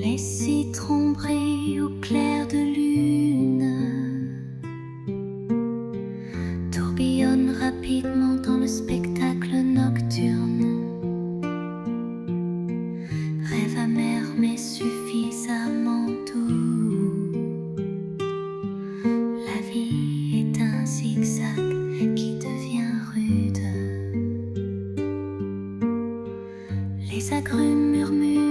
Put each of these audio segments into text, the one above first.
Les citrons brillent au clair de lune, tourbillonnent rapidement dans le spectacle nocturne. Rêve amer mais suffisamment doux. La vie est un zigzag qui devient rude. Les agrumes murmurent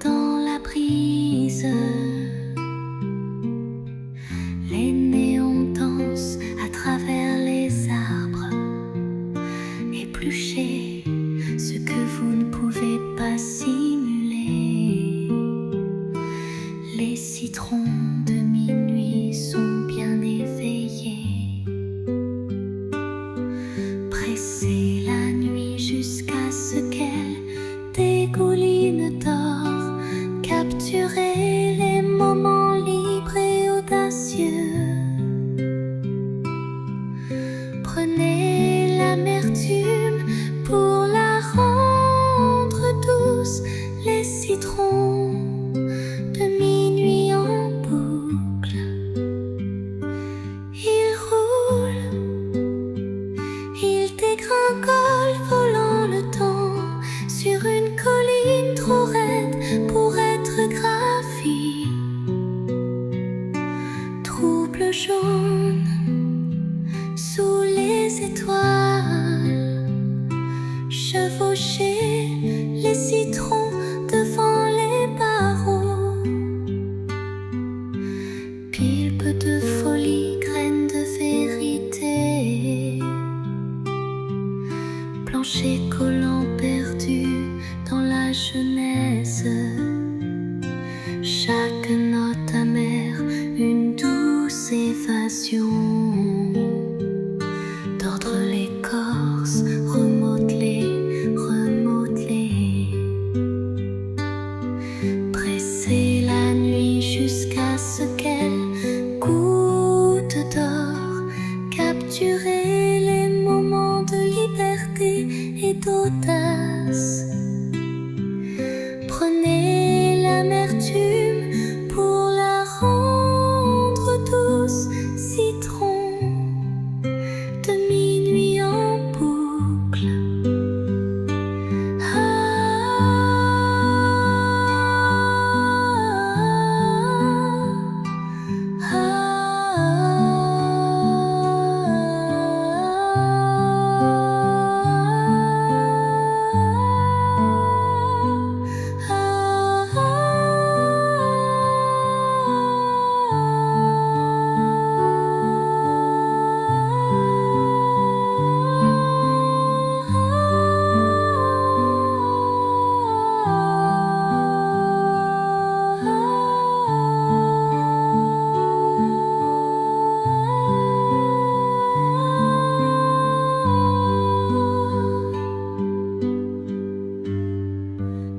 dans la brise. Les néons dansent à travers les arbres. Épluchez ce que vous ne pouvez pas simuler. Les citrons de minuit sont bien éveillés. Pressez la nuit jusqu'à ce qu'elle dégouline d'or. Capturez les moments libres et audacieux. Prenez l'amertume pour la rendre douce. Les citrons de minuit en boucle. Ils roulent, ils dégringolent, volant le temps sur une colline trop raide pour être gravie. Trouble jaune sous les étoiles, chevaucher les citrons devant les barreaux. Pilpe de folie, graines de vérité, plancher collant perdu dans la jeunesse. Chaque note amère, une douce évasion. D'ordre l'écorce, remodeler, remodeler. Pressez la nuit jusqu'à ce qu'elle goûte d'or. Capturez les moments de liberté et d'audace. Prenez l'amertume pour la rendre douce. Citron de minuit en boucle.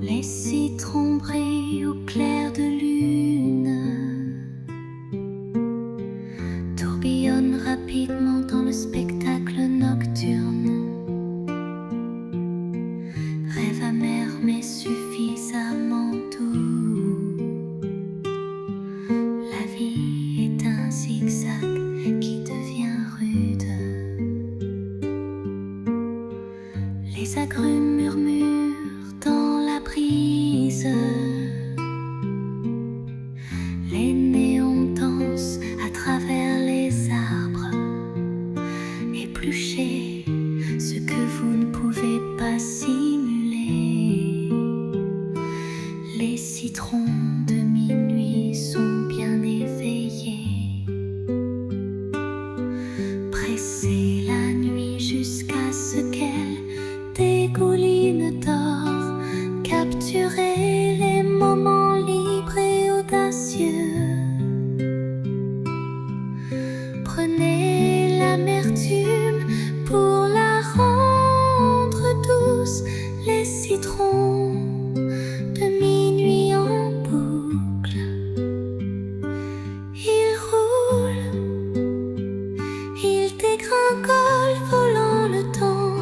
Les citrons brillent au clair de lune, tourbillonnent rapidement dans le spectacle nocturne. Rêve amer mais suffisamment doux. La vie est un zigzag qui devient rude. Les agrumes murmurent dans la brise. Les néons dansent à travers les arbres. Épluchez ce que vous ne pouvez pas simuler. Les citrons de minuit sont bien éveillés. Pressez la nuit jusqu'à ce qu'elle dégouline d'or. Capturez les moments libres et audacieux. Prenez l'amertume pour la rendre douce. Les citrons de minuit en boucle. Ils roulent, ils dégringolent, volant le temps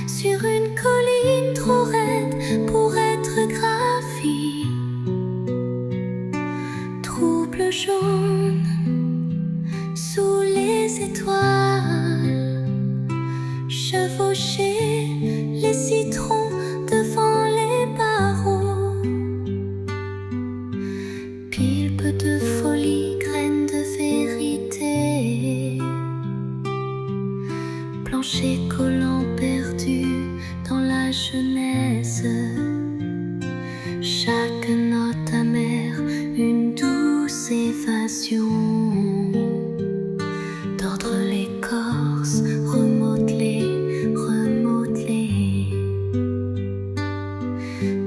sur une colline trop raide pour être gravie. Chaque note amère, une douce évasion d'ordre l'écorce, remodelée, remodelée.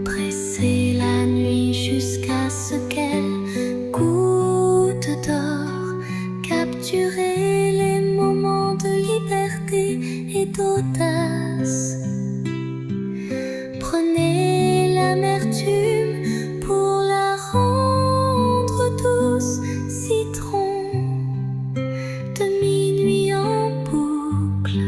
Presser la nuit jusqu'à ce qu'elle goûte d'or, capturer les moments de liberté et d'audace. Prenez l'amertume pour la rendre douce, citron de minuit en boucle.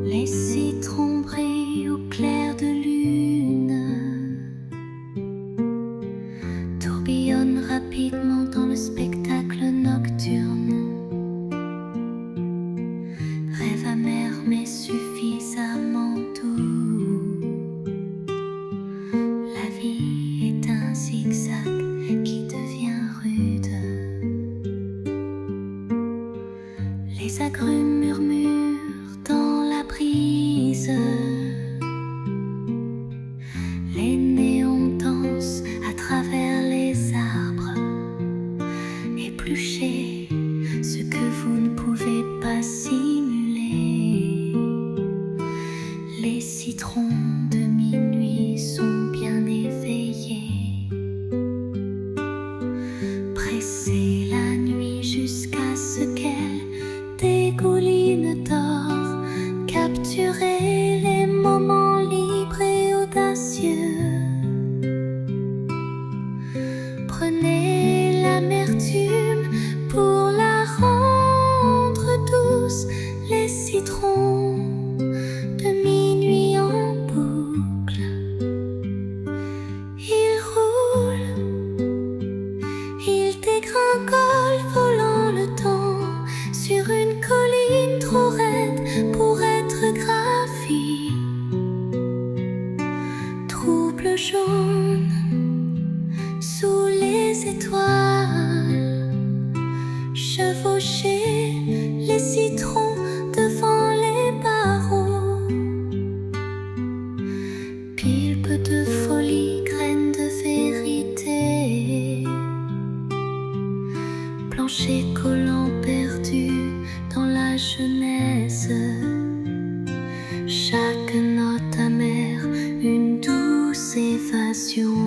Les citrons brillent au clair de lune, tourbillonnent rapidement dans le spectacle nocturne. Rêve amer mais suffisamment doux. La vie est un zigzag qui devient rude. Les agrumes murmurent dans la brise. Les néons dansent à travers les arbres. Épluchez ce que vous ne pouvez pas simuler. Les citrons de minuit sont bien éveillés. Pressez la nuit jusqu'à ce qu'elle dégouline d'or, capturez les moments libres et audacieux. Prenez l'amertume pour la rendre douce, les citrons de minuit en boucle. Ils roulent, ils dégringolent, volant le temps sur une colline trop raide pour être gravie. Trouble jaune sous les étoiles, chevaucher les citrons devant les barreaux. Pilpe de folie, graines de vérité, plancher collant perdu dans la jeunesse. Chaque note amère, une douce évasion